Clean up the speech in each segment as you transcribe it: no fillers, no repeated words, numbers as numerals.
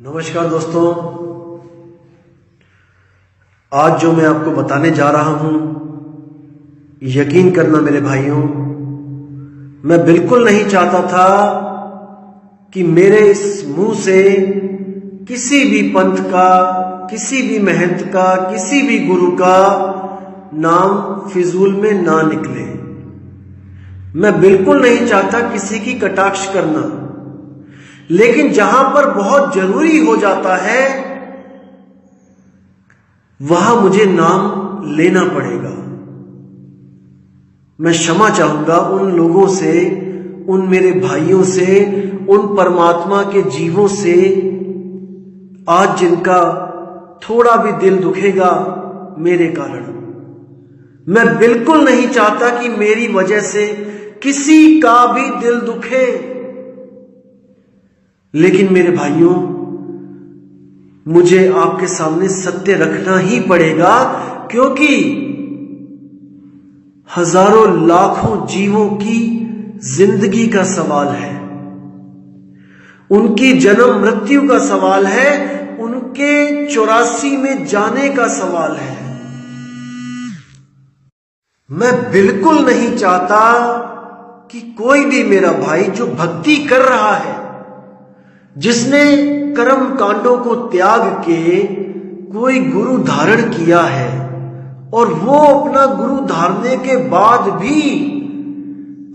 नमस्कार दोस्तों, आज जो मैं आपको बताने जा रहा हूं, यकीन करना मेरे भाइयों, मैं बिल्कुल नहीं चाहता था कि मेरे इस मुंह से किसी भी पंथ का, किसी भी महंत का, किसी भी गुरु का नाम फिजूल में ना निकले। मैं बिल्कुल नहीं चाहता किसी की कटाक्ष करना, लेकिन जहां पर बहुत जरूरी हो जाता है वहां मुझे नाम लेना पड़ेगा। मैं क्षमा चाहूंगा उन लोगों से, उन मेरे भाइयों से, उन परमात्मा के जीवों से आज जिनका थोड़ा भी दिल दुखेगा मेरे कारण। मैं बिल्कुल नहीं चाहता कि मेरी वजह से किसी का भी दिल दुखे, लेकिन मेरे भाइयों, मुझे आपके सामने सत्य रखना ही पड़ेगा, क्योंकि हजारों लाखों जीवों की जिंदगी का सवाल है, उनकी जन्म मृत्यु का सवाल है, उनके 84 में जाने का सवाल है। मैं बिल्कुल नहीं चाहता कि कोई भी मेरा भाई जो भक्ति कर रहा है, जिसने कर्म कांडों को त्याग के कोई गुरु धारण किया है, और वो अपना गुरु धारने के बाद भी,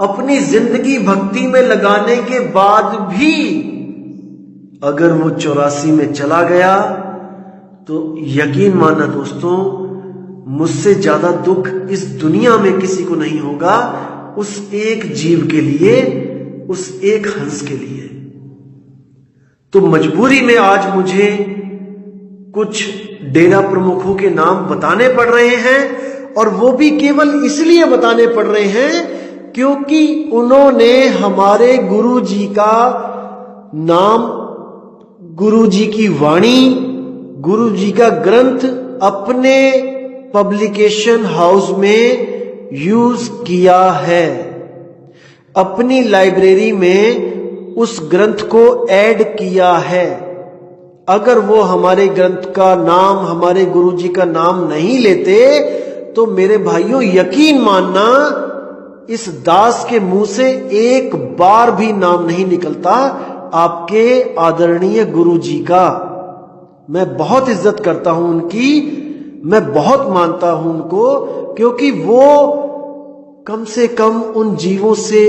अपनी जिंदगी भक्ति में लगाने के बाद भी अगर वो 84 में चला गया, तो यकीन मानना दोस्तों, मुझसे ज्यादा दुख इस दुनिया में किसी को नहीं होगा उस एक जीव के लिए, उस एक हंस के लिए। तो मजबूरी में आज मुझे कुछ डेरा प्रमुखों के नाम बताने पड़ रहे हैं, और वो भी केवल इसलिए बताने पड़ रहे हैं क्योंकि उन्होंने हमारे गुरु जी का नाम, गुरु जी की वाणी, गुरु जी का ग्रंथ अपने पब्लिकेशन हाउस में यूज किया है, अपनी लाइब्रेरी में उस ग्रंथ को ऐड किया है। अगर वो हमारे ग्रंथ का नाम, हमारे गुरुजी का नाम नहीं लेते, तो मेरे भाइयों यकीन मानना, इस दास के मुंह से एक बार भी नाम नहीं निकलता आपके आदरणीय गुरुजी का। मैं बहुत इज्जत करता हूं उनकी, मैं बहुत मानता हूं उनको, क्योंकि वो कम से कम उन जीवों से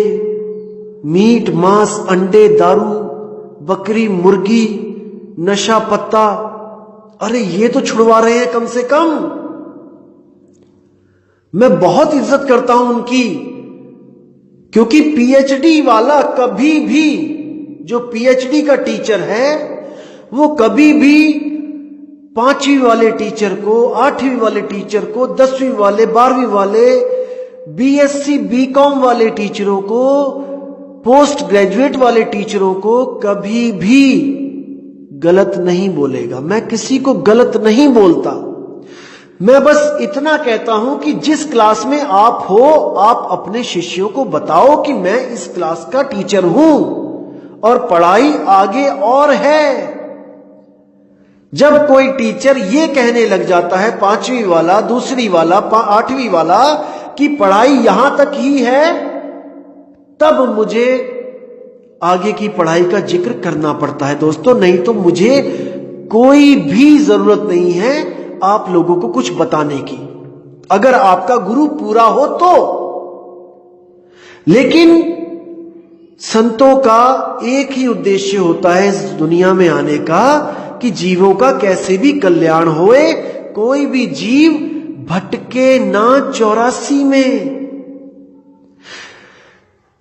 मीट, मांस, अंडे, दारू, बकरी, मुर्गी, नशा पत्ता, अरे ये तो छुड़वा रहे हैं कम से कम। मैं बहुत इज्जत करता हूं उनकी, क्योंकि पीएचडी वाला कभी भी, जो पीएचडी का टीचर है, वो कभी भी 5वीं वाले टीचर को, 8वीं वाले टीचर को, 10वीं वाले, 12वीं वाले, बीएससी बीकॉम वाले टीचरों को, पोस्ट ग्रेजुएट वाले टीचरों को कभी भी गलत नहीं बोलेगा। मैं किसी को गलत नहीं बोलता, मैं बस इतना कहता हूं कि जिस क्लास में आप हो, आप अपने शिष्यों को बताओ कि मैं इस क्लास का टीचर हूं और पढ़ाई आगे और है। जब कोई टीचर ये कहने लग जाता है, 5वीं वाला, दूसरी वाला, 8वीं वाला, कि पढ़ाई यहां तक ही है, तब मुझे आगे की पढ़ाई का जिक्र करना पड़ता है दोस्तों, नहीं तो मुझे कोई भी जरूरत नहीं है आप लोगों को कुछ बताने की, अगर आपका गुरु पूरा हो तो। लेकिन संतों का एक ही उद्देश्य होता है इस दुनिया में आने का, कि जीवों का कैसे भी कल्याण होए, कोई भी जीव भटके ना 84 में।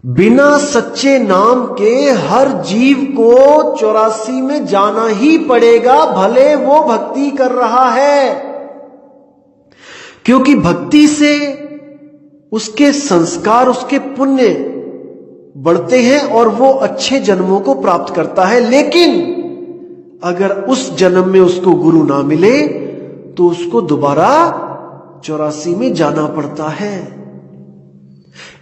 बिना सच्चे नाम के हर जीव को 84 में जाना ही पड़ेगा, भले वो भक्ति कर रहा है, क्योंकि भक्ति से उसके संस्कार, उसके पुण्य बढ़ते हैं और वो अच्छे जन्मों को प्राप्त करता है। लेकिन अगर उस जन्म में उसको गुरु ना मिले, तो उसको दोबारा 84 में जाना पड़ता है।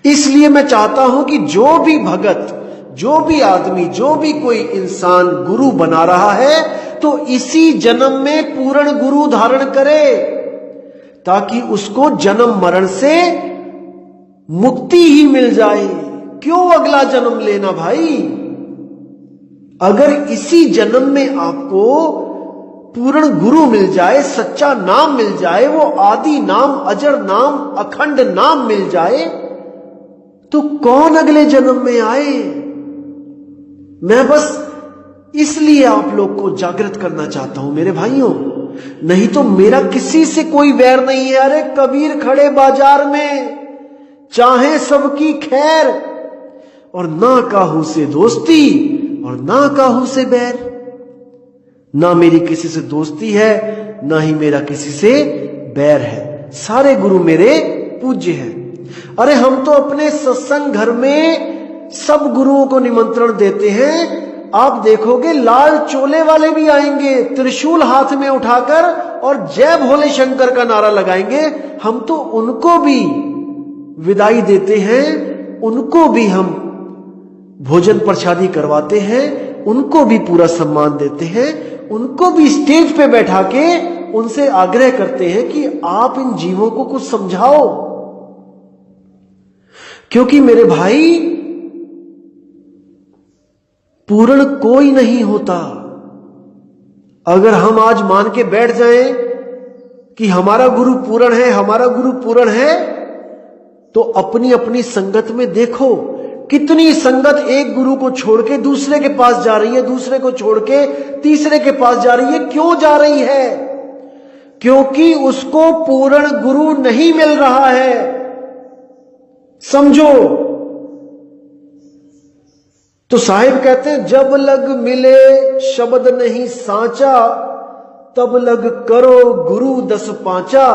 इसलिए मैं चाहता हूं कि जो भी भगत, जो भी आदमी, जो भी कोई इंसान गुरु बना रहा है, तो इसी जन्म में पूर्ण गुरु धारण करे, ताकि उसको जन्म मरण से मुक्ति ही मिल जाए। क्यों अगला जन्म लेना भाई? अगर इसी जन्म में आपको पूर्ण गुरु मिल जाए, सच्चा नाम मिल जाए, वो आदि नाम, अजर नाम, अखंड नाम मिल जाए, तो कौन अगले जन्म में आए? मैं बस इसलिए आप लोग को जागृत करना चाहता हूं मेरे भाइयों, नहीं तो मेरा किसी से कोई वैर नहीं है। अरे कबीर खड़े बाजार में, चाहे सबकी खैर, और ना काहू से दोस्ती और ना काहू से बैर। ना मेरी किसी से दोस्ती है, ना ही मेरा किसी से बैर है। सारे गुरु मेरे पूज्य हैं। अरे हम तो अपने सत्संग घर में सब गुरुओं को निमंत्रण देते हैं। आप देखोगे लाल चोले वाले भी आएंगे, त्रिशूल हाथ में उठाकर, और जय भोले शंकर का नारा लगाएंगे। हम तो उनको भी विदाई देते हैं, उनको भी हम भोजन प्रसादी करवाते हैं, उनको भी पूरा सम्मान देते हैं, उनको भी स्टेज पे बैठा के उनसे आग्रह करते हैं कि आप इन जीवों को कुछ समझाओ। क्योंकि मेरे भाई, पूर्ण कोई नहीं होता। अगर हम आज मान के बैठ जाएं कि हमारा गुरु पूर्ण है, हमारा गुरु पूर्ण है, तो अपनी अपनी संगत में देखो कितनी संगत एक गुरु को छोड़ के दूसरे के पास जा रही है, दूसरे को छोड़ के तीसरे के पास जा रही है। क्यों जा रही है? क्योंकि उसको पूर्ण गुरु नहीं मिल रहा है। समझो। तो साहिब कहते हैं, जब लग मिले शब्द नहीं सांचा, तब लग करो गुरु 10 पांचा।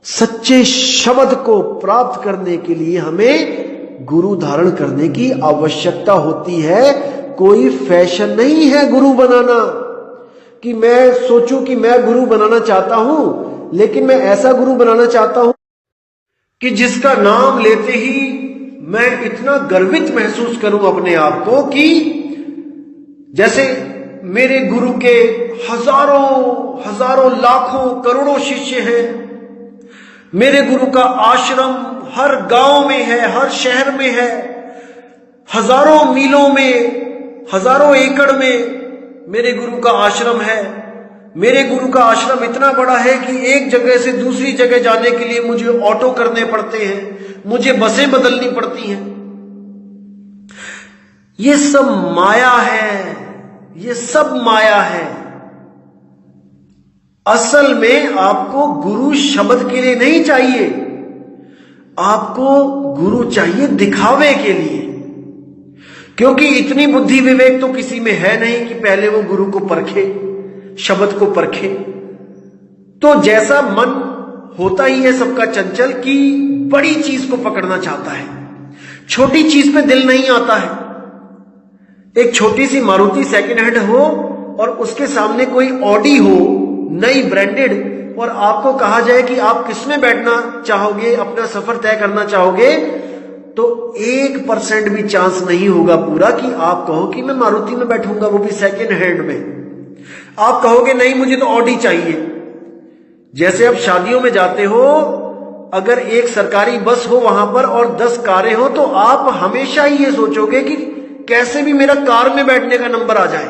सच्चे शब्द को प्राप्त करने के लिए हमें गुरु धारण करने की आवश्यकता होती है। कोई फैशन नहीं है गुरु बनाना, कि मैं सोचूं कि मैं गुरु बनाना चाहता हूं, लेकिन मैं ऐसा गुरु बनाना चाहता हूं कि जिसका नाम लेते ही मैं इतना गर्वित महसूस करूं अपने आप को, कि जैसे मेरे गुरु के हजारों लाखों करोड़ों शिष्य हैं। मेरे गुरु का आश्रम हर गांव में है, हर शहर में है, हजारों मीलों में, हजारों एकड़ में मेरे गुरु का आश्रम है। मेरे गुरु का आश्रम इतना बड़ा है कि एक जगह से दूसरी जगह जाने के लिए मुझे ऑटो करने पड़ते हैं, मुझे बसें बदलनी पड़ती हैं। ये सब माया है, ये सब माया है। असल में आपको गुरु शब्द के लिए नहीं चाहिए, आपको गुरु चाहिए दिखावे के लिए। क्योंकि इतनी बुद्धि विवेक तो किसी में है नहीं कि पहले वो गुरु को परखे, शब्द को परखे। तो जैसा मन होता ही है सबका चंचल, कि बड़ी चीज को पकड़ना चाहता है, छोटी चीज पे दिल नहीं आता है। एक छोटी सी मारुति सेकंड हैंड हो और उसके सामने कोई ऑडी हो नई ब्रांडेड, और आपको कहा जाए कि आप किसमें बैठना चाहोगे, अपना सफर तय करना चाहोगे, तो 1% भी चांस नहीं होगा पूरा कि आप कहो कि मैं मारुति में बैठूंगा, वो भी सेकंड हैंड में। आप कहोगे नहीं, मुझे तो ऑडी चाहिए। जैसे आप शादियों में जाते हो, अगर एक सरकारी बस हो वहां पर और 10 कारें हो, तो आप हमेशा ही ये सोचोगे कि कैसे भी मेरा कार में बैठने का नंबर आ जाए,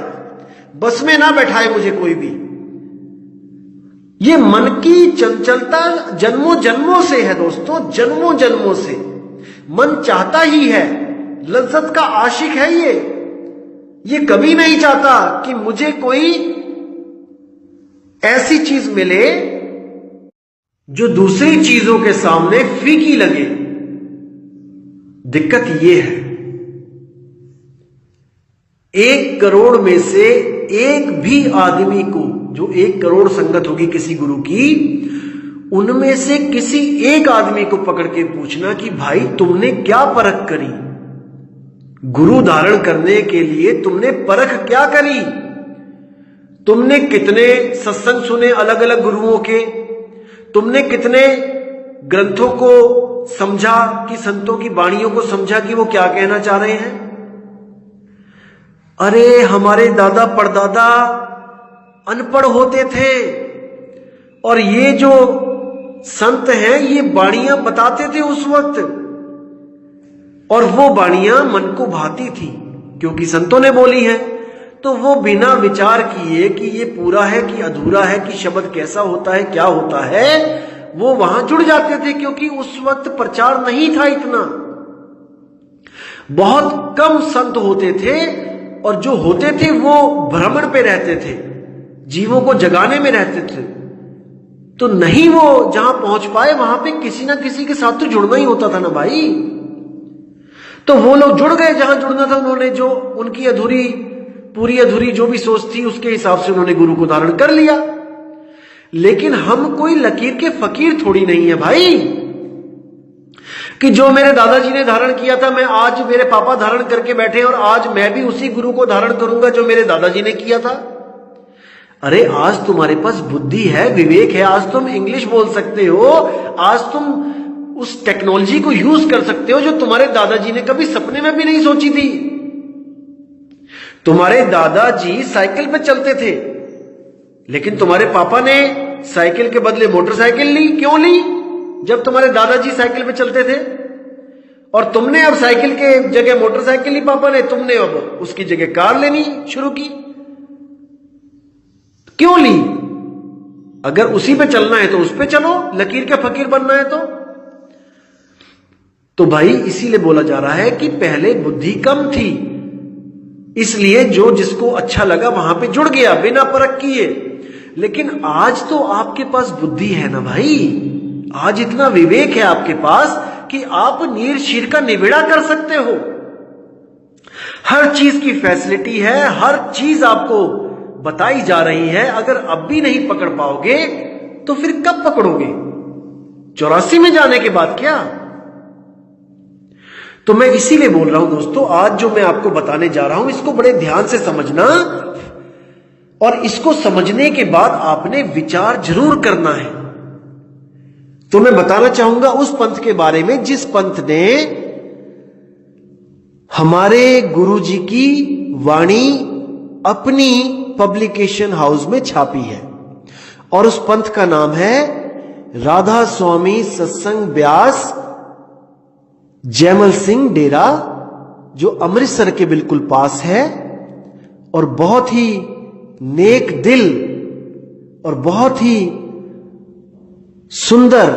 बस में ना बैठाए मुझे कोई भी। ये मन की चंचलता जन्मों जन्मों से है दोस्तों, जन्मों जन्मों से मन चाहता ही है, लज्जत का आशिक है ये कभी नहीं चाहता कि मुझे कोई ऐसी चीज मिले जो दूसरी चीजों के सामने फीकी लगे। दिक्कत ये है, 1 करोड़ में से एक भी आदमी को, जो 1 करोड़ संगत होगी किसी गुरु की, उनमें से किसी एक आदमी को पकड़ के पूछना कि भाई तुमने क्या परख करी, गुरु धारण करने के लिए तुमने परख क्या करी, तुमने कितने सत्संग सुने अलग अलग गुरुओं के, तुमने कितने ग्रंथों को समझा कि संतों की वाणियों को समझा कि वो क्या कहना चाह रहे हैं। अरे हमारे दादा परदादा अनपढ़ होते थे और ये जो संत हैं ये वाणियां बताते थे उस वक्त, और वो वाणियां मन को भाती थी क्योंकि संतों ने बोली है। तो वो बिना विचार किए कि ये पूरा है कि अधूरा है, कि शब्द कैसा होता है क्या होता है, वो वहां जुड़ जाते थे क्योंकि उस वक्त प्रचार नहीं था इतना। बहुत कम संत होते थे और जो होते थे वो भ्रमण पे रहते थे, जीवों को जगाने में रहते थे। तो नहीं वो जहां पहुंच पाए वहां पे किसी ना किसी के साथ तो जुड़ना ही होता था ना भाई। तो वो लोग जुड़ गए जहां जुड़ना था, उन्होंने जो उनकी अधूरी पूरी अधूरी जो भी सोच थी उसके हिसाब से उन्होंने गुरु को धारण कर लिया। लेकिन हम कोई लकीर के फकीर थोड़ी नहीं है भाई कि जो मेरे दादाजी ने धारण किया था मैं आज मेरे पापा धारण करके बैठे और आज मैं भी उसी गुरु को धारण करूंगा जो मेरे दादाजी ने किया था। अरे आज तुम्हारे पास बुद्धि है, विवेक है, आज तुम इंग्लिश बोल सकते हो, आज तुम उस टेक्नोलॉजी को यूज कर सकते हो जो तुम्हारे दादाजी ने कभी सपने में भी नहीं सोची थी। तुम्हारे दादाजी साइकिल पे चलते थे लेकिन तुम्हारे पापा ने साइकिल के बदले मोटरसाइकिल ली। क्यों ली? जब तुम्हारे दादाजी साइकिल पे चलते थे और तुमने अब साइकिल के जगह मोटरसाइकिल ली, पापा ने, तुमने अब उसकी जगह कार लेनी शुरू की। क्यों ली? अगर उसी पे चलना है तो उस पे चलो, लकीर के फकीर बनना है तो भाई इसीलिए बोला जा रहा है कि पहले बुद्धि कम थी, इसलिए जो जिसको अच्छा लगा वहां पे जुड़ गया बिना परख किए। लेकिन आज तो आपके पास बुद्धि है ना भाई, आज इतना विवेक है आपके पास कि आप नीर शीर का निबेड़ा कर सकते हो। हर चीज की फैसिलिटी है, हर चीज आपको बताई जा रही है। अगर अब भी नहीं पकड़ पाओगे तो फिर कब पकड़ोगे? 84 में जाने के बाद क्या? तो मैं इसीलिए बोल रहा हूं दोस्तों, आज जो मैं आपको बताने जा रहा हूं इसको बड़े ध्यान से समझना, और इसको समझने के बाद आपने विचार जरूर करना है। तो मैं बताना चाहूंगा उस पंथ के बारे में जिस पंथ ने हमारे गुरुजी की वाणी अपनी पब्लिकेशन हाउस में छापी है, और उस पंथ का नाम है राधा स्वामी सत्संग व्यास जैमल सिंह डेरा, जो अमृतसर के बिल्कुल पास है, और बहुत ही नेक दिल और बहुत ही सुंदर,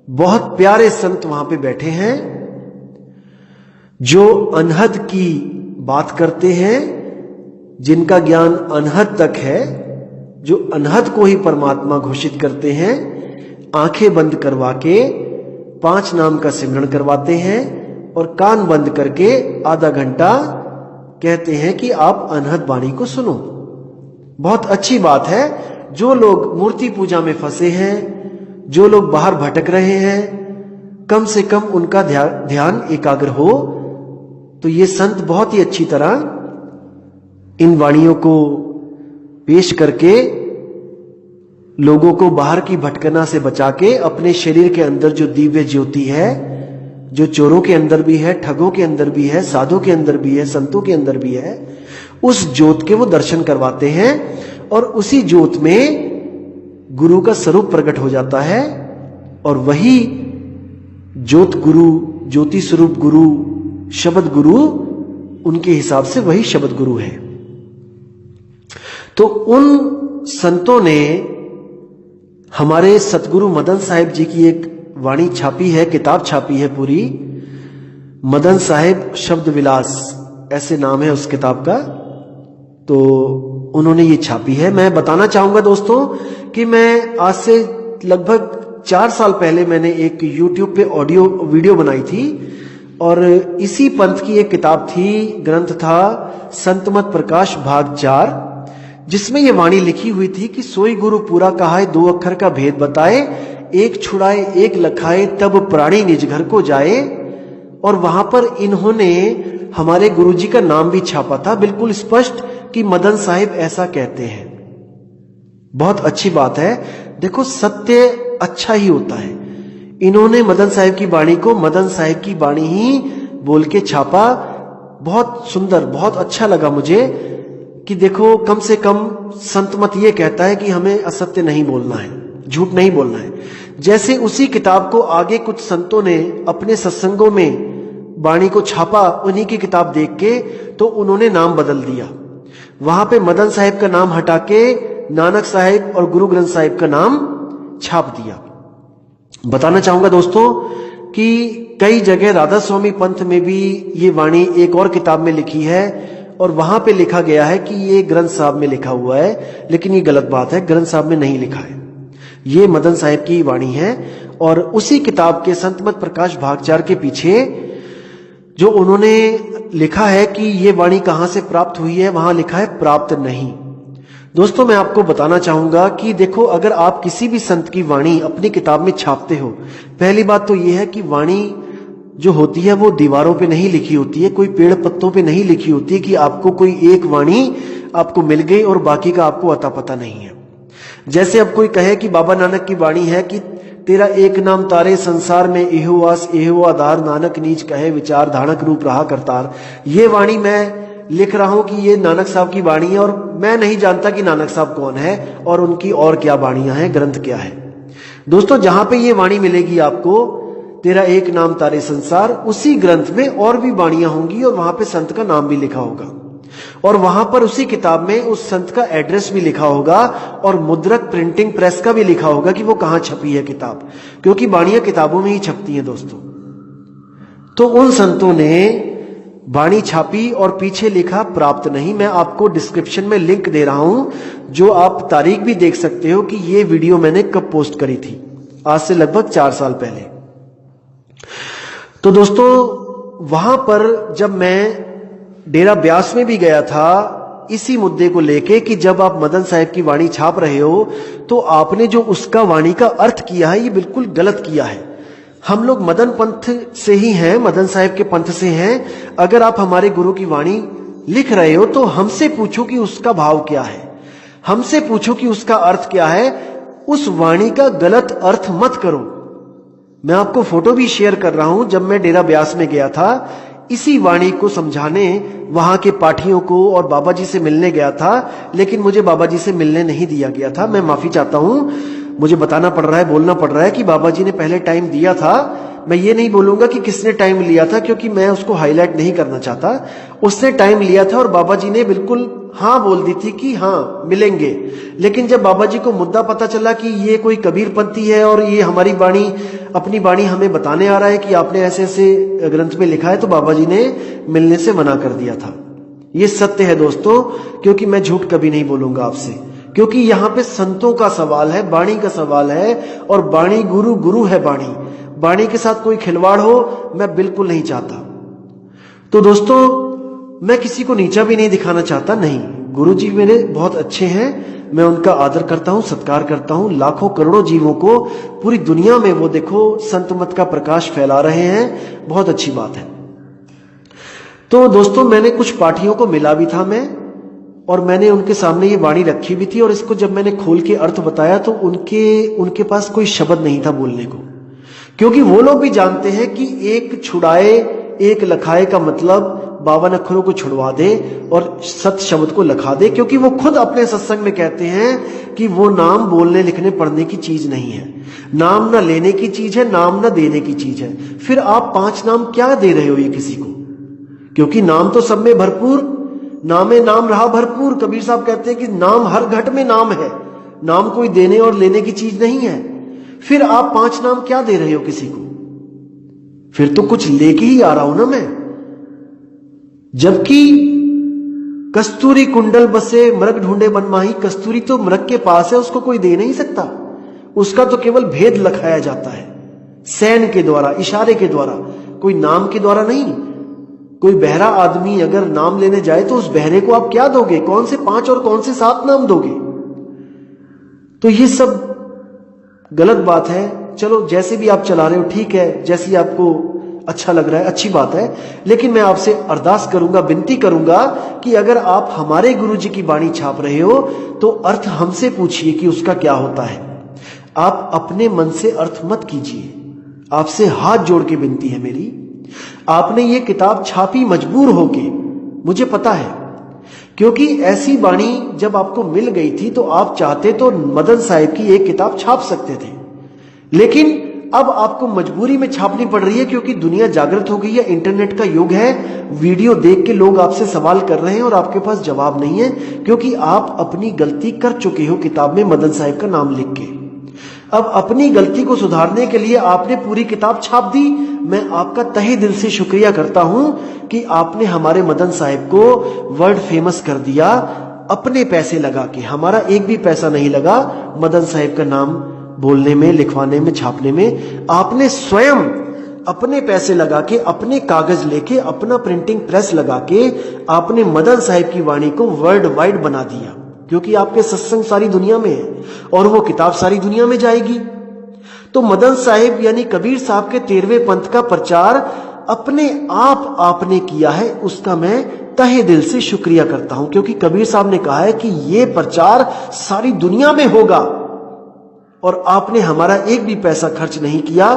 बहुत प्यारे संत वहां पे बैठे हैं जो अनहद की बात करते हैं, जिनका ज्ञान अनहद तक है, जो अनहद को ही परमात्मा घोषित करते हैं, आंखें बंद करवा के 5 नाम का सिमरन करवाते हैं और कान बंद करके आधा घंटा कहते हैं कि आप अनहद वाणी को सुनो। बहुत अच्छी बात है। जो लोग मूर्ति पूजा में फंसे हैं, जो लोग बाहर भटक रहे हैं, कम से कम उनका ध्यान एकाग्र हो। तो ये संत बहुत ही अच्छी तरह इन वाणियों को पेश करके लोगों को बाहर की भटकना से बचा के अपने शरीर के अंदर जो दिव्य ज्योति है, जो चोरों के अंदर भी है, ठगों के अंदर भी है, साधुओं के अंदर भी है, संतों के अंदर भी है, उस ज्योत के वो दर्शन करवाते हैं और उसी ज्योत में गुरु का स्वरूप प्रकट हो जाता है। और वही ज्योत गुरु, ज्योति स्वरूप गुरु, शब्द गुरु, उनके हिसाब से वही शब्द गुरु है। तो उन संतों ने हमारे सतगुरु मदन साहिब जी की एक वाणी छापी है, किताब छापी है पूरी, मदन साहिब शब्द विलास ऐसे नाम है उस किताब का। तो उन्होंने ये छापी है। मैं बताना चाहूंगा दोस्तों कि मैं आज से लगभग 4 साल पहले मैंने एक YouTube पे ऑडियो वीडियो बनाई थी, और इसी पंथ की एक किताब थी, ग्रंथ था संतमत प्रकाश भाग 4, जिसमें ये वाणी लिखी हुई थी कि सोई गुरु पूरा कहाए, 2 अक्षर का भेद बताए, एक छुड़ाए एक लखाए, तब प्राणी निज घर को जाए। और वहां पर इन्होंने हमारे गुरुजी का नाम भी छापा था, बिल्कुल स्पष्ट कि मदन साहिब ऐसा कहते हैं। बहुत अच्छी बात है। देखो, सत्य अच्छा ही होता है। इन्होंने मदन साहिब की वाणी को मदन साहिब की वाणी ही बोल के छापा, बहुत सुंदर, बहुत अच्छा लगा मुझे कि देखो कम से कम संत मत ये कहता है कि हमें असत्य नहीं बोलना है, झूठ नहीं बोलना है। जैसे उसी किताब को आगे कुछ संतों ने अपने सत्संगों में वाणी को छापा, उन्हीं की किताब देख के, तो उन्होंने नाम बदल दिया। वहां पे मदन साहिब का नाम हटा के नानक साहिब और गुरु ग्रंथ साहिब का नाम छाप दिया। बताना चाहूंगा दोस्तों कि कई जगह राधा स्वामी पंथ में भी ये वाणी एक और किताब में लिखी है और वहां पे लिखा गया है कि ये ग्रंथ साहब में लिखा हुआ है, लेकिन ये गलत बात है, ग्रंथ साहब में नहीं लिखा है, ये मदन साहिब की वाणी है। और उसी किताब के संतमत प्रकाश भागचार के पीछे जो उन्होंने लिखा है कि ये वाणी कहां से प्राप्त हुई है, वहां लिखा है प्राप्त नहीं। दोस्तों मैं आपको बताना चाहूंगा कि देखो, अगर आप किसी भी संत की वाणी अपनी किताब में छापते हो, पहली बात तो यह है कि वाणी जो होती है वो दीवारों पे नहीं लिखी होती है, कोई पेड़ पत्तों पे नहीं लिखी होती है कि आपको कोई एक वाणी आपको मिल गई और बाकी का आपको अता पता नहीं है। जैसे अब कोई कहे कि बाबा नानक की वाणी है कि तेरा एक नाम तारे संसार में एहो आस एहो आधार, नानक नीच कहे विचार, धानक रूप रहा करतार। ये वाणी मैं लिख रहा हूं कि ये नानक साहब की वाणी है और मैं नहीं जानता कि नानक साहब कौन है और उनकी और क्या वाणियां हैं, ग्रंथ क्या है। दोस्तों जहां पे ये वाणी मिलेगी आपको, तेरा एक नाम तारे संसार, उसी ग्रंथ में और भी वाणियां होंगी और वहां पे संत का नाम भी लिखा होगा और वहां पर उसी किताब में उस संत का एड्रेस भी लिखा होगा और मुद्रक प्रिंटिंग प्रेस का भी लिखा होगा कि वो कहां छपी है किताब, क्योंकि वाणियां किताबों में ही छपती हैं दोस्तों। तो उन संतों ने वाणी छापी और पीछे लिखा प्राप्त नहीं। मैं आपको डिस्क्रिप्शन में लिंक दे रहा हूं, जो आप तारीख भी देख सकते हो कि ये वीडियो मैंने कब पोस्ट करी थी, आज से लगभग 4 साल पहले। तो दोस्तों वहां पर जब मैं डेरा ब्यास में भी गया था इसी मुद्दे को लेके कि जब आप मदन साहिब की वाणी छाप रहे हो तो आपने जो उसका वाणी का अर्थ किया है ये बिल्कुल गलत किया है। हम लोग मदन पंथ से ही हैं, मदन साहिब के पंथ से हैं। अगर आप हमारे गुरु की वाणी लिख रहे हो तो हमसे पूछो कि उसका भाव क्या है, हमसे पूछो कि उसका अर्थ क्या है। उस वाणी का गलत अर्थ मत करो। मैं आपको फोटो भी शेयर कर रहा हूं, जब मैं डेरा ब्यास में गया था इसी वाणी को समझाने वहां के पाठियों को और बाबा जी से मिलने गया था, लेकिन मुझे बाबा जी से मिलने नहीं दिया गया था। मैं माफी चाहता हूं, मुझे बताना पड़ रहा है, बोलना पड़ रहा है कि बाबा जी ने पहले टाइम दिया था। मैं ये नहीं बोलूंगा कि किसने टाइम लिया था, क्योंकि मैं उसको हाईलाइट नहीं करना चाहता। उसने टाइम लिया था और बाबा जी ने बिल्कुल हाँ बोल दी थी कि हाँ मिलेंगे। लेकिन जब बाबा जी को मुद्दा पता चला कि ये कोई कबीरपंथी है और ये हमारी वाणी, अपनी वाणी हमें बताने आ रहा है कि आपने ऐसे ऐसे ग्रंथ में लिखा है, तो बाबा जी ने मिलने से मना कर दिया था। ये सत्य है दोस्तों, क्योंकि मैं झूठ कभी नहीं बोलूंगा आपसे, क्योंकि यहाँ पे संतों का सवाल है, वाणी का सवाल है और वाणी गुरु, गुरु है वाणी। वाणी के साथ कोई खिलवाड़ हो मैं बिल्कुल नहीं चाहता। तो दोस्तों मैं किसी को नीचा भी नहीं दिखाना चाहता, नहीं, गुरु जी मेरे बहुत अच्छे हैं, मैं उनका आदर करता हूं, सत्कार करता हूं। लाखों करोड़ों जीवों को पूरी दुनिया में वो देखो संत मत का प्रकाश फैला रहे हैं, बहुत अच्छी बात है। तो दोस्तों मैंने कुछ पाठियों को मिला भी था मैं, और मैंने उनके सामने ये वाणी रखी भी थी, और इसको जब मैंने खोल के अर्थ बताया तो उनके पास कोई शब्द नहीं था बोलने को, क्योंकि वो लोग भी जानते हैं कि एक छुड़ाए एक लखाए का मतलब 52 अक्षरों को छुड़वा दे और सत शब्द को लखा दे, क्योंकि वो खुद अपने सत्संग में कहते हैं कि वो नाम बोलने लिखने पढ़ने की चीज नहीं है, नाम ना लेने की चीज है, नाम ना देने की चीज है। फिर आप 5 नाम क्या दे रहे हो ये किसी को, क्योंकि नाम तो सब में भरपूर, नामे नाम रहा भरपूर। कबीर साहब कहते हैं कि नाम हर घट में नाम है, नाम कोई देने और लेने की चीज नहीं है। फिर आप 5 नाम क्या दे रहे हो किसी को, फिर तो कुछ लेके ही आ रहा हूं ना मैं। जबकि कस्तूरी कुंडल बसे मृग ढूंढे बनमाही, कस्तूरी तो मृग के पास है, उसको कोई दे नहीं सकता, उसका तो केवल भेद लखाया जाता है सैन के द्वारा, इशारे के द्वारा, कोई नाम के द्वारा नहीं। कोई बहरा आदमी अगर नाम लेने जाए तो उस बहरे को आप क्या दोगे, कौन से 5 और कौन से 7 नाम दोगे। तो ये सब गलत बात है। चलो जैसे भी आप चला रहे हो ठीक है, जैसी आपको अच्छा लग रहा है अच्छी बात है, लेकिन मैं आपसे अरदास करूंगा, विनती करूंगा कि अगर आप हमारे गुरु जी की वाणी छाप रहे हो तो अर्थ हमसे पूछिए कि उसका क्या होता है। आप अपने मन से अर्थ मत कीजिए, आपसे हाथ जोड़ के विनती है मेरी। आपने ये किताब छापी मजबूर होके, मुझे पता है, क्योंकि ऐसी वाणी जब आपको मिल गई थी तो आप चाहते तो मदन साहिब की एक किताब छाप सकते थे, लेकिन अब आपको मजबूरी में छापनी पड़ रही है क्योंकि दुनिया जागृत हो गई है, इंटरनेट का युग है, वीडियो देख के लोग आपसे सवाल कर रहे हैं और आपके पास जवाब नहीं है क्योंकि आप अपनी गलती कर चुके हो किताब में मदन साहिब का नाम लिख के। अब अपनी गलती को सुधारने के लिए आपने पूरी किताब छाप दी। मैं आपका तहे दिल से शुक्रिया करता हूं कि आपने हमारे मदन साहिब को वर्ल्ड फेमस कर दिया अपने पैसे लगा के। हमारा एक भी पैसा नहीं लगा मदन साहिब का नाम बोलने में, लिखवाने में, छापने में। आपने स्वयं अपने पैसे लगा के, अपने कागज लेके, अपना प्रिंटिंग प्रेस लगा के आपने मदन साहिब की वाणी को वर्ल्ड वाइड बना दिया, क्योंकि आपके सत्संग सारी दुनिया में है और वो किताब सारी दुनिया में जाएगी। तो मदन साहिब यानी कबीर साहब के 13वें पंथ का प्रचार अपने आप आपने किया है, उसका मैं तहे दिल से शुक्रिया करता हूं, क्योंकि कबीर साहब ने कहा है कि यह प्रचार सारी दुनिया में होगा और आपने हमारा एक भी पैसा खर्च नहीं किया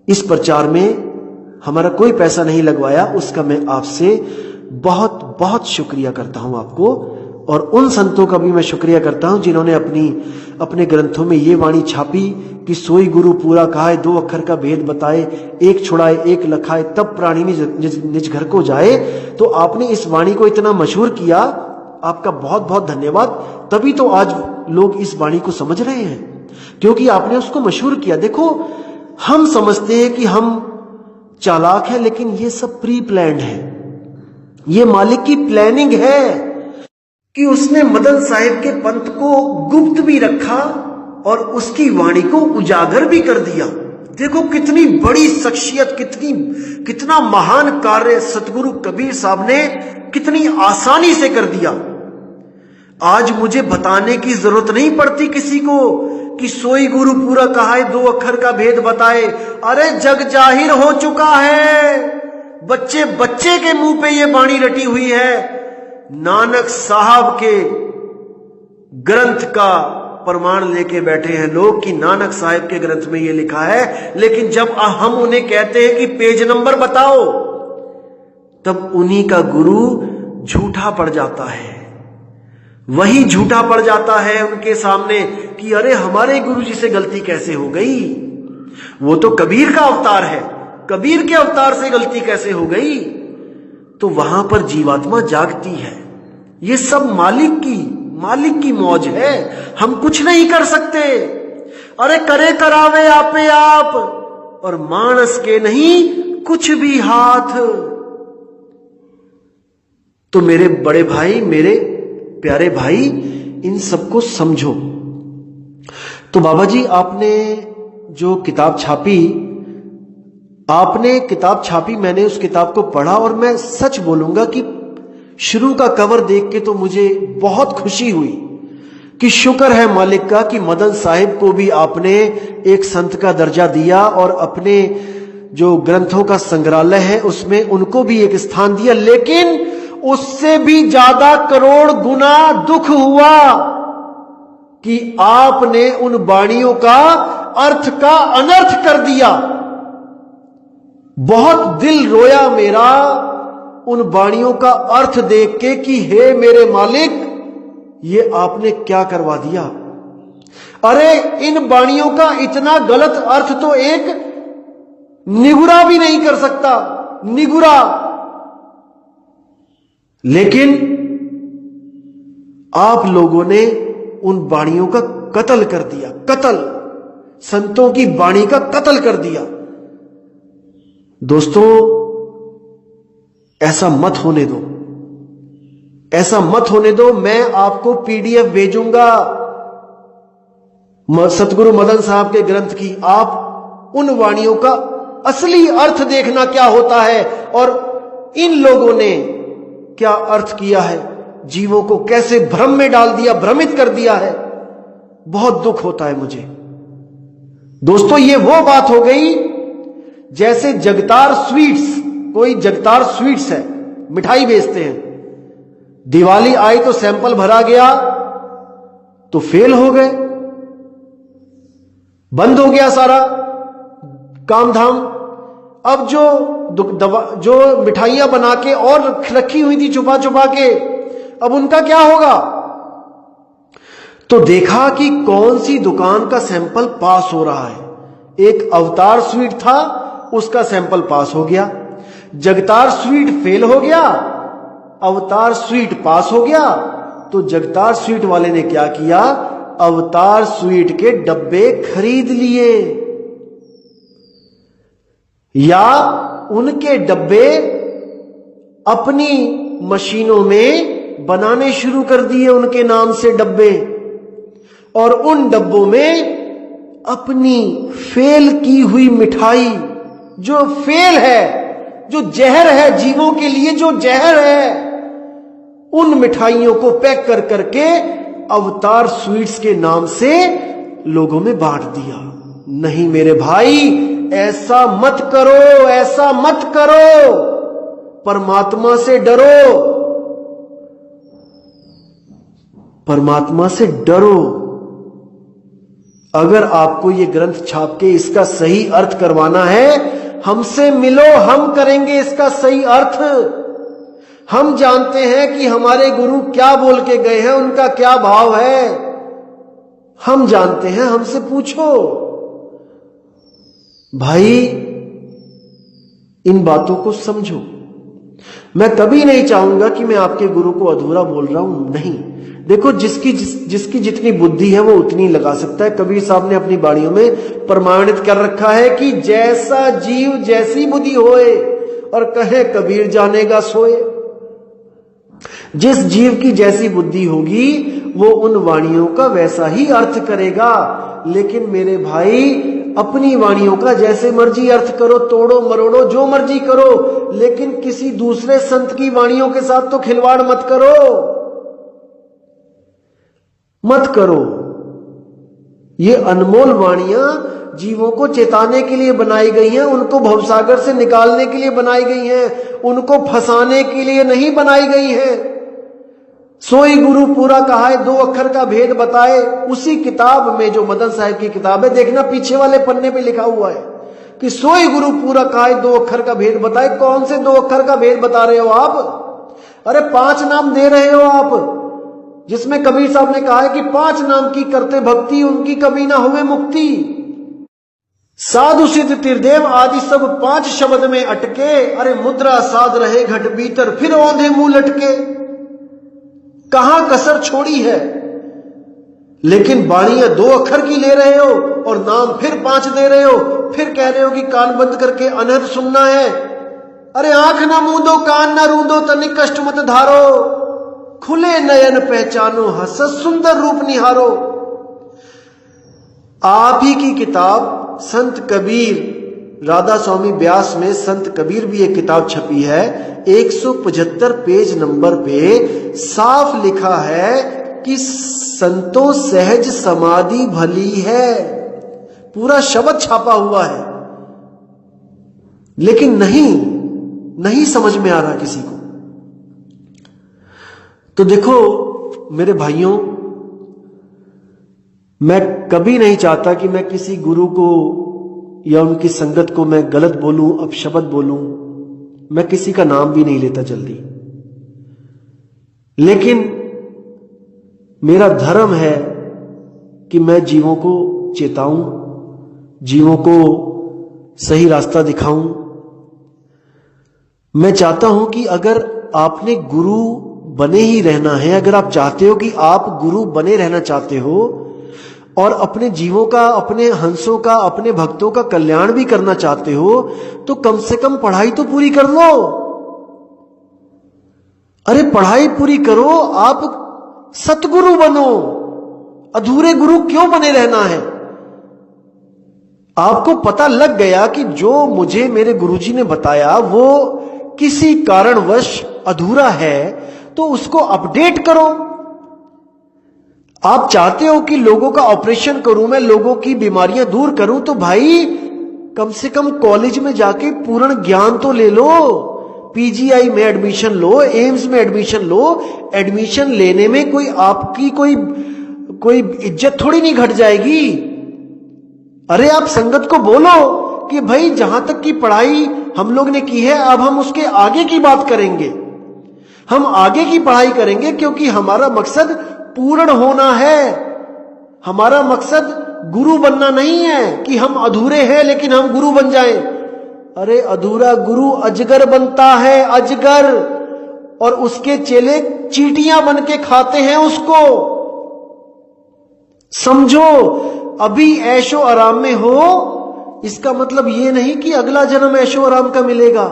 इस प्रचार में, हमारा कोई पैसा नहीं लगवाया, उसका मैं आपसे बहुत बहुत शुक्रिया करता हूं आपको। और उन संतों का भी मैं शुक्रिया करता हूं जिन्होंने अपने ग्रंथों में ये वाणी छापी कि सोई गुरु पूरा कहाए, 2 अक्षर का भेद बताए, एक छुड़ाए एक लखाए, तब प्राणी निज घर को जाए। तो आपने इस वाणी को इतना मशहूर किया, आपका बहुत बहुत धन्यवाद। तभी तो आज लोग इस वाणी को समझ रहे हैं, क्योंकि आपने उसको मशहूर किया। देखो, हम समझते हैं कि हम चालाक हैं, लेकिन ये सब प्री प्लान्ड है, ये मालिक की प्लानिंग है कि उसने मदन साहिब के पंथ को गुप्त भी रखा और उसकी वाणी को उजागर भी कर दिया। देखो कितनी बड़ी शख्सियत, कितना महान कार्य सतगुरु कबीर साहब ने कितनी आसानी से कर दिया। आज मुझे बताने की जरूरत नहीं पड़ती किसी को कि सोई गुरु पूरा कहाए, 2 अक्षर का भेद बताए। अरे जग जाहिर हो चुका है, बच्चे बच्चे के मुंह पे ये वाणी रटी हुई है। नानक साहब के ग्रंथ का प्रमाण लेके बैठे हैं लोग कि नानक साहब के ग्रंथ में ये लिखा है, लेकिन जब हम उन्हें कहते हैं कि पेज नंबर बताओ, तब उन्हीं का गुरु झूठा पड़ जाता है। वही झूठा पड़ जाता है उनके सामने कि अरे हमारे गुरु जी से गलती कैसे हो गई, वो तो कबीर का अवतार है, कबीर के अवतार से गलती कैसे हो गई। तो वहां पर जीवात्मा जागती है। ये सब मालिक की मौज है, हम कुछ नहीं कर सकते। अरे करे करावे आपे आप, और मानस के नहीं कुछ भी हाथ। तो मेरे बड़े भाई, मेरे प्यारे भाई, इन सबको समझो। तो बाबा जी, आपने जो किताब छापी, मैंने उस किताब को पढ़ा और मैं सच बोलूंगा कि शुरू का कवर देख के तो मुझे बहुत खुशी हुई कि शुक्र है मालिक का कि मदन साहिब को भी आपने एक संत का दर्जा दिया और अपने जो ग्रंथों का संग्रहालय है उसमें उनको भी एक स्थान दिया। लेकिन उससे भी ज्यादा करोड़ गुना दुख हुआ कि आपने उन वाणियों का अर्थ का अनर्थ कर दिया। बहुत दिल रोया मेरा उन वाणियों का अर्थ देख के कि हे मेरे मालिक, ये आपने क्या करवा दिया। अरे इन वाणियों का इतना गलत अर्थ तो एक निगुरा भी नहीं कर सकता, निगुरा। लेकिन आप लोगों ने उन वाणियों का कत्ल कर दिया, कत्ल, संतों की वाणी का कत्ल कर दिया। दोस्तों, ऐसा मत होने दो, ऐसा मत होने दो। मैं आपको पीडीएफ भेजूंगा सतगुरु मदन साहब के ग्रंथ की। आप उन वाणियों का असली अर्थ देखना क्या होता है और इन लोगों ने क्या अर्थ किया है, जीवों को कैसे भ्रम में डाल दिया, भ्रमित कर दिया है। बहुत दुख होता है मुझे। दोस्तों, ये वो बात हो गई जैसे जगतार स्वीट्स, कोई जगतार स्वीट्स है, मिठाई बेचते हैं, दिवाली आई तो सैंपल भरा गया तो फेल हो गए, बंद हो गया सारा काम धाम। अब जो मिठाइयां बना के और रखी हुई थी छुपा छुपा के, अब उनका क्या होगा? तो देखा कि कौन सी दुकान का सैंपल पास हो रहा है। एक अवतार स्वीट था, उसका सैंपल पास हो गया। जगतार स्वीट फेल हो गया, अवतार स्वीट पास हो गया। तो जगतार स्वीट वाले ने क्या किया? अवतार स्वीट के डब्बे खरीद लिए या उनके डब्बे अपनी मशीनों में बनाने शुरू कर दिए, उनके नाम से डब्बे, और उन डब्बों में अपनी फेल की हुई मिठाई, जो फेल है, जो जहर है जीवों के लिए, जो जहर है, उन मिठाइयों को पैक कर करके अवतार स्वीट्स के नाम से लोगों में बांट दिया। नहीं मेरे भाई, ऐसा मत करो, ऐसा मत करो। परमात्मा से डरो, परमात्मा से डरो। अगर आपको ये ग्रंथ छाप के इसका सही अर्थ करवाना है, हमसे मिलो, हम करेंगे इसका सही अर्थ। हम जानते हैं कि हमारे गुरु क्या बोल के गए हैं, उनका क्या भाव है, हम जानते हैं, हमसे पूछो। भाई इन बातों को समझो। मैं कभी नहीं चाहूंगा कि मैं आपके गुरु को अधूरा बोल रहा हूं, नहीं। देखो, जिसकी जितनी बुद्धि है वो उतनी लगा सकता है। कबीर साहब ने अपनी बाणियों में प्रमाणित कर रखा है कि जैसा जीव जैसी बुद्धि होए, और कहे कबीर जानेगा सोए। जिस जीव की जैसी बुद्धि होगी वो उन वाणियों का वैसा ही अर्थ करेगा। लेकिन मेरे भाई, अपनी वाणियों का जैसे मर्जी अर्थ करो, तोड़ो मरोड़ो, जो मर्जी करो, लेकिन किसी दूसरे संत की वाणियों के साथ तो खिलवाड़ मत करो, मत करो। ये अनमोल वाणियां जीवों को चेताने के लिए बनाई गई हैं, उनको भवसागर से निकालने के लिए बनाई गई हैं, उनको फंसाने के लिए नहीं बनाई गई हैं। सोई गुरु पूरा कहा है, 2 अक्षर का भेद बताए। उसी किताब में जो मदन साहब की किताब है, देखना पीछे वाले पन्ने पे लिखा हुआ है कि सोई गुरु पूरा कहा है, 2 अक्षर का भेद बताए। कौन से 2 अक्षर का भेद बता रहे हो आप? अरे 5 नाम दे रहे हो आप, जिसमें कबीर साहब ने कहा है कि 5 नाम की करते भक्ति, उनकी कभी ना हुए मुक्ति। साधु सिद्ध त्रिदेव आदि सब 5 शब्द में अटके। अरे मुद्रा साध रहे घट भीतर, फिर औंधे मुंह लटके। कहां कसर छोड़ी है? लेकिन बाणियां 2 अक्षर की ले रहे हो और नाम फिर 5 दे रहे हो, फिर कह रहे हो कि कान बंद करके अनहद सुनना है। अरे आंख ना मूंदो, कान ना रूंदो, तनिक कष्ट मत धारो, खुले नयन पहचानो, हसत सुंदर रूप निहारो। आप ही की किताब संत कबीर, राधा स्वामी व्यास में संत कबीर भी एक किताब छपी है, 175 पेज नंबर पे साफ लिखा है कि संतों सहज समाधि भली है। पूरा शब्द छापा हुआ है, लेकिन नहीं समझ में आ रहा किसी को। तो देखो मेरे भाइयों, मैं कभी नहीं चाहता कि मैं किसी गुरु को या उनकी संगत को मैं गलत बोलूं, अपशब्द बोलूं। मैं किसी का नाम भी नहीं लेता जल्दी, लेकिन मेरा धर्म है कि मैं जीवों को चेताऊं, जीवों को सही रास्ता दिखाऊं। मैं चाहता हूं कि अगर आपने गुरु बने ही रहना है, अगर आप चाहते हो कि आप गुरु बने रहना चाहते हो और अपने जीवों का, अपने हंसों का, अपने भक्तों का कल्याण भी करना चाहते हो, तो कम से कम पढ़ाई तो पूरी कर लो। अरे पढ़ाई पूरी करो, आप सतगुरु बनो। अधूरे गुरु क्यों बने रहना है? आपको पता लग गया कि जो मुझे मेरे गुरुजी ने बताया वो किसी कारणवश अधूरा है, तो उसको अपडेट करो। आप चाहते हो कि लोगों का ऑपरेशन करूं मैं, लोगों की बीमारियां दूर करूं, तो भाई कम से कम कॉलेज में जाके पूर्ण ज्ञान तो ले लो। पीजीआई में एडमिशन लो, एम्स में एडमिशन लो। एडमिशन लेने में कोई आपकी कोई इज्जत थोड़ी नहीं घट जाएगी। अरे आप संगत को बोलो कि भाई जहां तक की पढ़ाई हम लोग ने की है, अब हम उसके आगे की बात करेंगे, हम आगे की पढ़ाई करेंगे, क्योंकि हमारा मकसद पूर्ण होना है। हमारा मकसद गुरु बनना नहीं है कि हम अधूरे हैं लेकिन हम गुरु बन जाएं। अरे अधूरा गुरु अजगर बनता है, अजगर, और उसके चेले चींटियां बन के खाते हैं उसको। समझो, अभी ऐशो आराम में हो, इसका मतलब यह नहीं कि अगला जन्म ऐशो आराम का मिलेगा।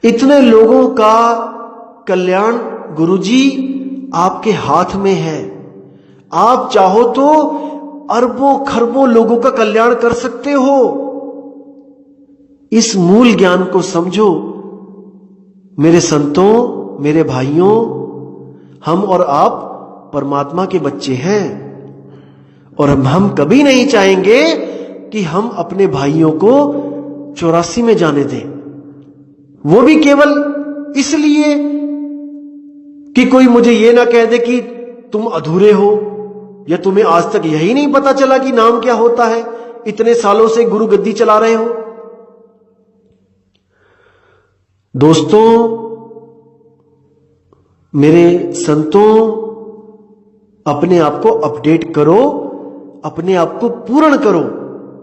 इतने लोगों का कल्याण गुरुजी आपके हाथ में है। आप चाहो तो अरबों खरबों लोगों का कल्याण कर सकते हो। इस मूल ज्ञान को समझो मेरे संतों, मेरे भाइयों। हम और आप परमात्मा के बच्चे हैं और हम कभी नहीं चाहेंगे कि हम अपने भाइयों को 84 में जाने दें, वो भी केवल इसलिए कि कोई मुझे ये ना कह दे कि तुम अधूरे हो, या तुम्हें आज तक यही नहीं पता चला कि नाम क्या होता है, इतने सालों से गुरु गद्दी चला रहे हो। दोस्तों, मेरे संतों, अपने आप को अपडेट करो, अपने आप को पूर्ण करो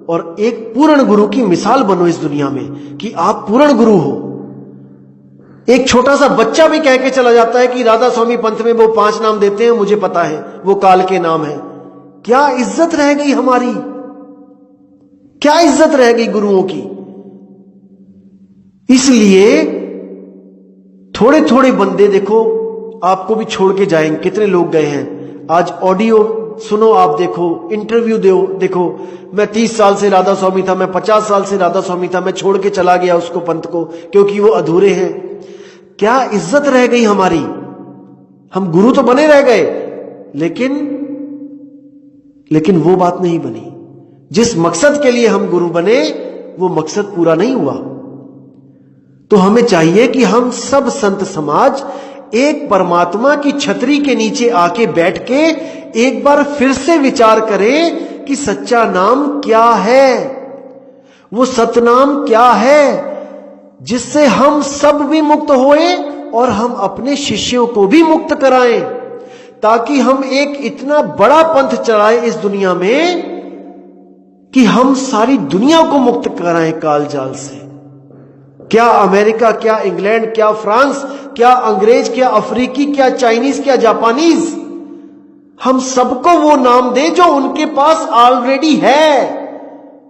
और एक पूर्ण गुरु की मिसाल बनो इस दुनिया में कि आप पूर्ण गुरु हो। एक छोटा सा बच्चा भी कह के चला जाता है कि राधा स्वामी पंथ में वो 5 नाम देते हैं, मुझे पता है वो काल के नाम है। क्या इज्जत रह गई हमारी, क्या इज्जत रह गई गुरुओं की। इसलिए थोड़े थोड़े बंदे देखो आपको भी छोड़ के जाएंगे। कितने लोग गए हैं, आज ऑडियो सुनो, आप देखो, इंटरव्यू देखो, मैं 30 साल से राधा स्वामी था, मैं 50 साल से राधा स्वामी था, मैं छोड़ के चला गया उसको, पंथ को, क्योंकि वो अधूरे हैं। क्या इज्जत रह गई हमारी। हम गुरु तो बने रह गए, लेकिन वो बात नहीं बनी। जिस मकसद के लिए हम गुरु बने वो मकसद पूरा नहीं हुआ। तो हमें चाहिए कि हम सब संत समाज एक परमात्मा की छतरी के नीचे आके बैठ के एक बार फिर से विचार करें कि सच्चा नाम क्या है, वो सतनाम क्या है, जिससे हम सब भी मुक्त होए और हम अपने शिष्यों को भी मुक्त कराएं, ताकि हम एक इतना बड़ा पंथ चलाएं इस दुनिया में कि हम सारी दुनिया को मुक्त कराएं काल जाल से। क्या अमेरिका, क्या इंग्लैंड, क्या फ्रांस, क्या अंग्रेज, क्या अफ्रीकी, क्या चाइनीज, क्या जापानीज, हम सबको वो नाम दे जो उनके पास ऑलरेडी है।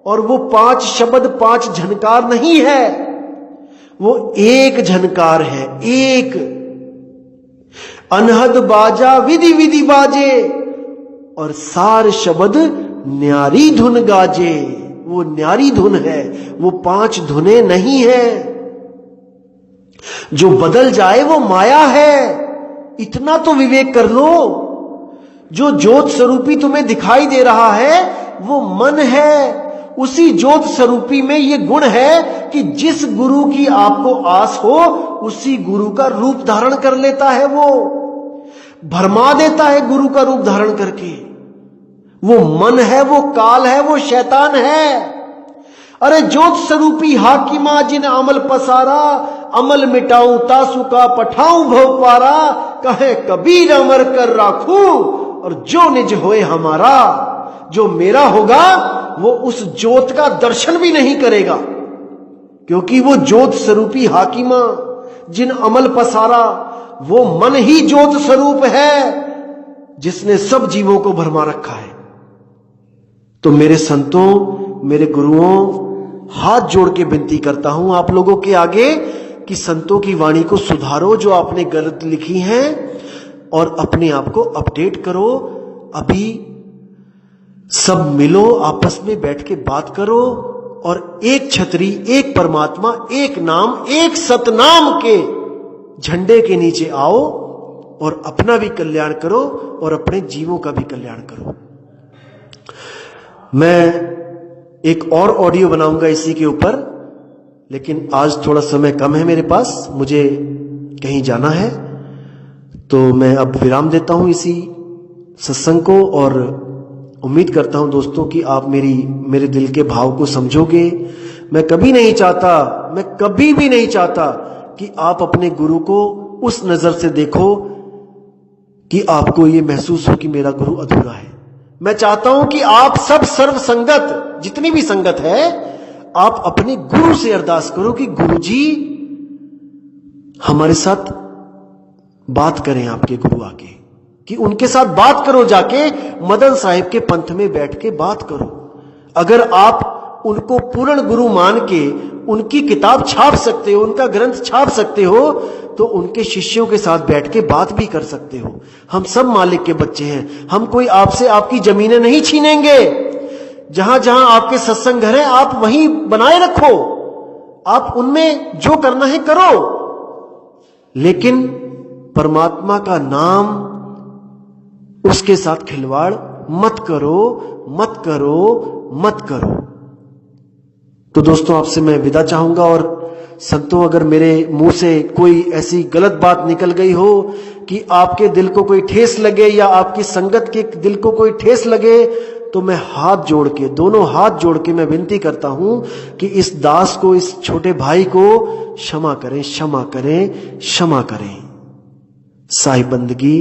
और वो 5 शब्द 5 झनकार नहीं है, वो एक झनकार है, एक। अनहद बाजा विधि विधि बाजे और सार शब्द न्यारी धुन गाजे। वो न्यारी धुन है, वो 5 धुनें नहीं है। जो बदल जाए वो माया है, इतना तो विवेक कर लो। जो ज्योत स्वरूपी तुम्हें दिखाई दे रहा है वो मन है। उसी ज्योत स्वरूपी में ये गुण है कि जिस गुरु की आपको आस हो उसी गुरु का रूप धारण कर लेता है, वो भरमा देता है गुरु का रूप धारण करके। वो मन है, वो काल है, वो शैतान है। अरे ज्योत स्वरूपी हाकिमा जिन अमल पसारा, अमल मिटाऊं तासु का पठाऊं भवपारा, कहे कबीर अमर कर राखूं और जो निज होए हमारा। जो मेरा होगा वो उस ज्योत का दर्शन भी नहीं करेगा, क्योंकि वो ज्योत स्वरूपी हाकिमा जिन अमल पसारा, वो मन ही ज्योत स्वरूप है जिसने सब जीवों को भरमा रखा है। तो मेरे संतों, मेरे गुरुओं, हाथ जोड़ के विनती करता हूं आप लोगों के आगे कि संतों की वाणी को सुधारो जो आपने गलत लिखी हैं, और अपने आप को अपडेट करो। अभी सब मिलो, आपस में बैठ के बात करो और एक छतरी, एक परमात्मा, एक नाम, एक सतनाम के झंडे के नीचे आओ और अपना भी कल्याण करो और अपने जीवों का भी कल्याण करो। मैं एक और ऑडियो बनाऊंगा इसी के ऊपर, लेकिन आज थोड़ा समय कम है मेरे पास, मुझे कहीं जाना है, तो मैं अब विराम देता हूं इसी सत्संग को और उम्मीद करता हूं दोस्तों कि आप मेरे दिल के भाव को समझोगे। मैं कभी भी नहीं चाहता कि आप अपने गुरु को उस नजर से देखो कि आपको ये महसूस हो कि मेरा गुरु अधूरा है। मैं चाहता हूं कि आप सब सर्व संगत, जितनी भी संगत है, आप अपने गुरु से अरदास करो कि गुरु जी हमारे साथ बात करें। आपके गुरु आके कि उनके साथ बात करो, जाके मदन साहिब के पंथ में बैठ के बात करो। अगर आप उनको पूर्ण गुरु मान के उनकी किताब छाप सकते हो, उनका ग्रंथ छाप सकते हो, तो उनके शिष्यों के साथ बैठ के बात भी कर सकते हो। हम सब मालिक के बच्चे हैं, हम कोई आपसे आपकी जमीनें नहीं छीनेंगे। जहां जहां आपके सत्संग घर हैं, आप वहीं बनाए रखो, आप उनमें जो करना है करो, लेकिन परमात्मा का नाम, उसके साथ खिलवाड़ मत करो, मत करो, मत करो। तो दोस्तों, आपसे मैं विदा चाहूंगा। और संतों, अगर मेरे मुंह से कोई ऐसी गलत बात निकल गई हो कि आपके दिल को कोई ठेस लगे या आपकी संगत के दिल को कोई ठेस लगे, तो मैं दोनों हाथ जोड़ के मैं विनती करता हूं कि इस दास को, इस छोटे भाई को क्षमा करें, क्षमा करें, क्षमा करें। साहिब बंदगी,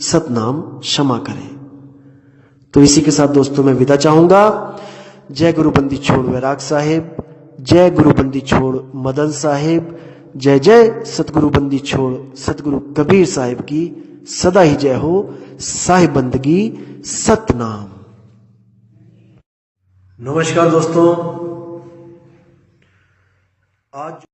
सतनाम क्षमा करें। तो इसी के साथ दोस्तों मैं विदा चाहूंगा। जय गुरु बंदी छोड़ वैराग साहेब, जय गुरु बंदी छोड़ मदन साहेब, जय जय सतगुरु बंदी छोड़ सतगुरु कबीर साहिब की सदा ही जय हो। साहिब बंदगी, सतनाम। नमस्कार दोस्तों, आज